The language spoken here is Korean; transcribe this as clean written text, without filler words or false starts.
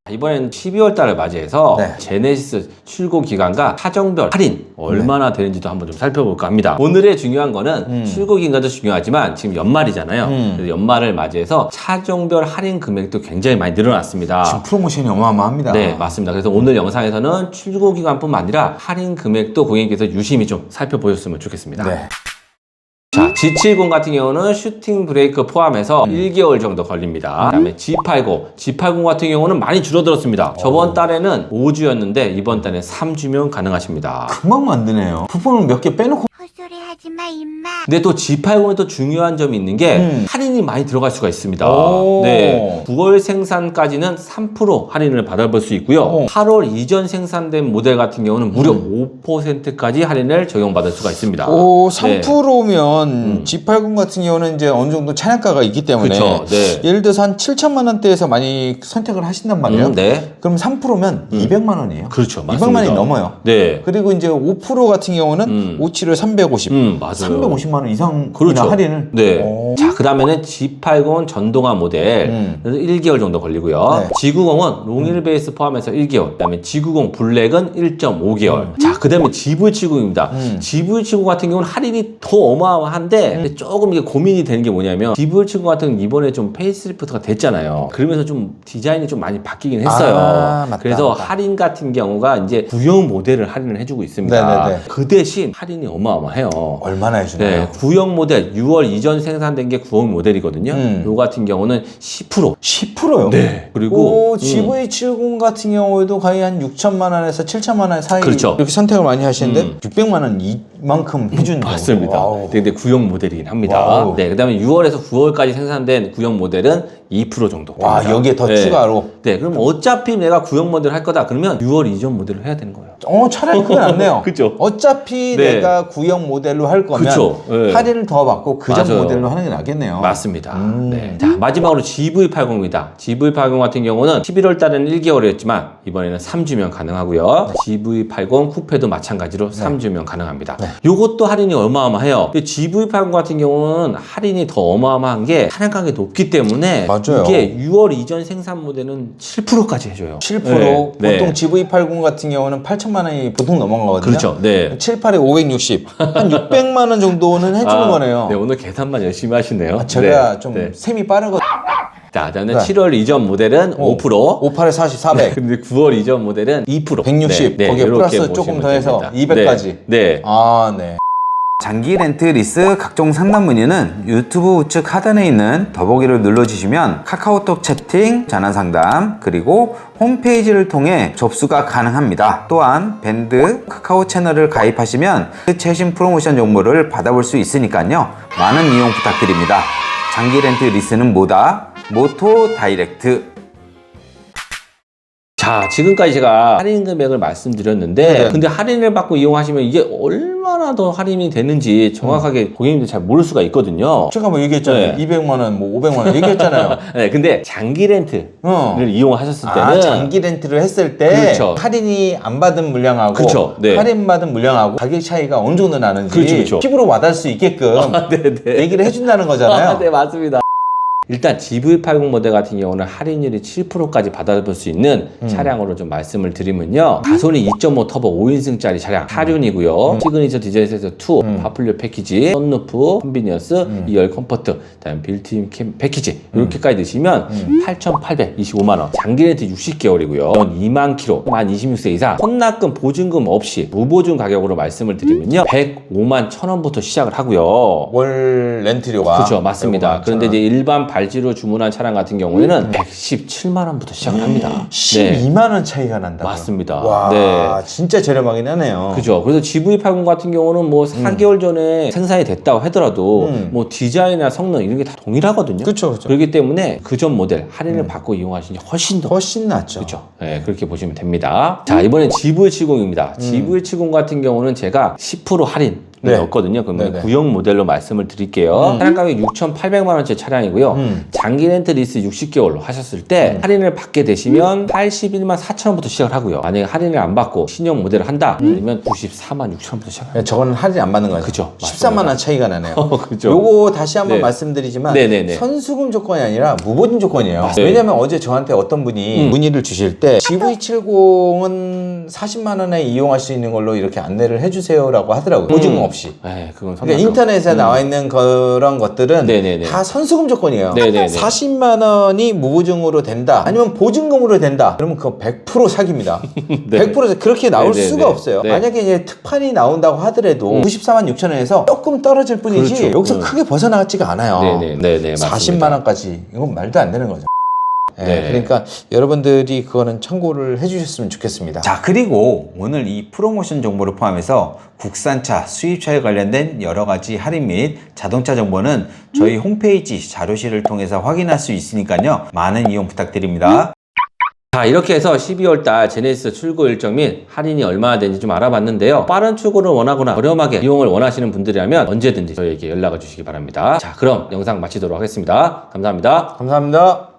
이번엔 12월 달을 맞이해서 네. 제네시스 출고 기간과 차종별 할인 얼마나 되는지도 한번 좀 살펴볼까 합니다. 오늘의 중요한 거는 출고 기간도 중요하지만 지금 연말이잖아요. 그래서 연말을 맞이해서 차종별 할인 금액도 굉장히 많이 늘어났습니다. 지금 프로모션이 어마어마합니다. 네, 맞습니다. 그래서 오늘 영상에서는 출고 기간뿐만 아니라 할인 금액도 고객님께서 유심히 좀 살펴보셨으면 좋겠습니다. 네. 자, G70 같은 경우는 슈팅 브레이크 포함해서 1개월 정도 걸립니다. 그다음에 G80 같은 경우는 많이 줄어들었습니다. 저번 달에는 5주였는데 이번 달에 3주면 가능하십니다. 금방 만드네요. 부품을 몇 개 빼놓고. 헛소리 하지마 임마. 근데 또 G80에 또 중요한 점이 있는 게 할인이 많이 들어갈 수가 있습니다. 오. 네, 9월 생산까지는 3% 할인을 받아볼 수 있고요. 8월 이전 생산된 모델 같은 경우는 무려 5%까지 할인을 적용받을 수가 있습니다. 오, 네. 3%면 G80 같은 경우는 이제 어느 정도 차량가가 있기 때문에 그쵸, 네. 예를 들어서 한 7천만 원대에서 많이 선택을 하신단 말이에요. 네. 그럼 3%면 200만 원이에요. 그렇죠, 200만 맞습니다. 원이 넘어요. 네. 그리고 이제 5% 같은 경우는 5,7에 350. 맞아요. 350만 원 이상 그렇죠. 할인을. 네. 오. 자, 그 다음에는 G80 전동화 모델. 그래서 1개월 정도 걸리고요. 네. G90은 롱일 베이스 포함해서 1개월. 그 다음에 G90 블랙은 1.5개월. 자, 그 다음에 GV70입니다. GV70 같은 경우는 할인이 더 어마어마한데 조금 이게 고민이 되는 게 뭐냐면 GV70 같은 경우는 이번에 좀 페이스리프트가 됐잖아요. 그러면서 좀 디자인이 좀 많이 바뀌긴 했어요. 아, 맞다, 그래서 맞다. 할인 같은 경우가 이제 구형 모델을 할인을 해주고 있습니다. 네네네. 그 대신 할인이 어마어마해요. 얼마나 해주나요? 네, 구형 모델 6월 이전 생산된 게 구형 모델이거든요. 요 같은 경우는 10%. 10%요? 네. 그리고 GV70 같은 경우에도 거의 한 6천만 원에서 7천만 원 사이 그렇죠. 이렇게 선택을 많이 하시는데 600만 원 이만큼 해준 경우. 맞습니다. 와우. 근데 구형 모델이긴 합니다. 와우. 네, 그다음에 6월에서 9월까지 생산된 구형 모델은 2% 정도. 와, 됩니다. 여기에 더 네. 추가로. 네, 그럼 어차피 내가 구형 모델 할 거다. 그러면 6월 이전 모델을 해야 되는 거예요. 차라리 그게 낫네요. 그쵸. 어차피 네. 내가 구형 모델로 할 거면 그쵸. 네. 할인을 더 받고 그 전 맞아요. 모델로 하는 게 낫겠네요. 맞습니다. 네. 자, 마지막으로 GV80입니다. GV80 같은 경우는 11월 달에는 1개월이었지만 이번에는 3주면 가능하고요. GV80 쿠페도 마찬가지로 3주면 가능합니다. 요것도 할인이 어마어마해요. GV80 같은 경우는 할인이 더 어마어마한 게 차량가격이 높기 때문에 맞아요. 이게 6월 이전 생산 모델은 7%까지 해줘요. 7% 네. 보통 GV80 같은 경우는 8천만 원이 보통 넘어가거든요. 그렇죠. 네. 7, 8에 560. 한 600만 원 정도는 해주는 거네요. 네, 오늘 계산만 열심히 하시네요. 제가 네. 좀 네. 셈이 빠르거든요. 자, 그다음에 네. 7월 이전 모델은 5%. 58에 40, 400. 근데 9월 이전 모델은 2%. 160. 거기에 이렇게 플러스 보시면 조금 더 해서 됩니다. 200까지. 네. 아, 네. 장기 렌트 리스 각종 상담 문의는 유튜브 우측 하단에 있는 더보기를 눌러주시면 카카오톡 채팅, 전화 상담, 그리고 홈페이지를 통해 접수가 가능합니다. 또한 밴드 카카오 채널을 가입하시면 최신 프로모션 정보를 받아볼 수 있으니까요. 많은 이용 부탁드립니다. 장기 렌트 리스는 뭐다? 모토 다이렉트. 자, 지금까지 제가 할인 금액을 말씀드렸는데 네. 근데 할인을 받고 이용하시면 이게 얼마나 더 할인이 되는지 정확하게 고객님들 잘 모를 수가 있거든요. 제가 뭐 얘기했잖아요. 네. 200만 원, 뭐 500만 원 얘기했잖아요. 네, 근데 장기 렌트를 이용하셨을 때는 아, 장기 렌트를 했을 때 그렇죠. 할인이 안 받은 물량하고 그렇죠. 네. 할인 받은 물량하고 가격 차이가 어느 정도 나는지 그렇죠. 피부로 와닿을 수 있게끔 네네. 얘기를 해준다는 거잖아요. 네, 맞습니다. 일단 GV80 모델 같은 경우는 할인율이 7%까지 받아볼 수 있는 차량으로 좀 말씀을 드리면요. 가솔린 2.5 터보 5인승짜리 차량 4륜이고요. 시그니처 디자인에서 2, 파플리오 패키지, 썬루프, 컨비니언스, 2열 컴포트, 그다음에 빌트인 캠 패키지 이렇게까지 넣으시면 8,825만 원. 장기 렌트 60개월이고요. 연 2만 킬로, 만 26세 이상, 헌납금 보증금 없이 무보증 가격으로 말씀을 드리면요. 105만 1,000원부터 시작을 하고요. 월 렌트료가 그렇죠, 맞습니다. 105만 그런데 이제 일반 발지로 주문한 차량 같은 경우에는 117만 원부터 시작을 합니다. 12만 원 차이가 난다고요? 맞습니다. 와, 네. 진짜 저렴하긴 하네요. 그죠. 그래서 GV80 같은 경우는 뭐 4개월 전에 생산이 됐다고 하더라도 뭐 디자인이나 성능 이런 게 다 동일하거든요. 그쵸, 그쵸. 그렇기 때문에 그 전 모델 할인을 받고 이용하시는 게 훨씬 더 훨씬 낫죠. 그렇죠. 네, 그렇게 보시면 됩니다. 자, 이번엔 GV70입니다. GV70 같은 경우는 제가 10% 할인 네. 였거든요. 그러면 네네. 구형 모델로 말씀을 드릴게요. 차량 가격이 6,800만 원짜리 차량이고요. 장기 렌트 리스 60개월로 하셨을 때 할인을 받게 되시면 81만 4천 원부터 시작을 하고요. 만약에 할인을 안 받고 신형 모델을 한다 그러면 94만 6천 원부터 시작합니다. 저거는 할인 안 받는 거죠. 그죠, 13만 원 차이가 나네요. 그죠. 요거 다시 한번 네. 말씀드리지만 네네네. 선수금 조건이 아니라 무보증 조건이에요. 맞습니다. 왜냐면 어제 저한테 어떤 분이 문의를 주실 때 GV70은 40만 원에 이용할 수 있는 걸로 이렇게 안내를 해주세요라고 하더라고요. 보증금 없이. 네, 그건 그러니까 인터넷에 나와 있는 그런 것들은 네네네. 다 선수금 조건이에요. 네네네. 40만 원이 무보증으로 된다. 아니면 보증금으로 된다. 그러면 그거 100% 사기입니다. 네. 100% 그렇게 나올 네네네. 수가 없어요. 네. 만약에 이제 특판이 나온다고 하더라도 94만 6천 원에서 조금 떨어질 뿐이지 그렇죠. 여기서 크게 벗어나지가 않아요. 네네, 맞습니다. 40만 원까지 이건 말도 안 되는 거죠. 네, 네. 그러니까 여러분들이 그거는 참고를 해주셨으면 좋겠습니다. 자, 그리고 오늘 이 프로모션 정보를 포함해서 국산차, 수입차에 관련된 여러 가지 할인 및 자동차 정보는 저희 홈페이지 자료실을 통해서 확인할 수 있으니까요. 많은 이용 부탁드립니다. 자, 이렇게 해서 12월 달 제네시스 출고 일정 및 할인이 얼마나 되는지 좀 알아봤는데요. 빠른 출고를 원하거나 저렴하게 이용을 원하시는 분들이라면 언제든지 저희에게 연락을 주시기 바랍니다. 자, 그럼 영상 마치도록 하겠습니다. 감사합니다. 감사합니다.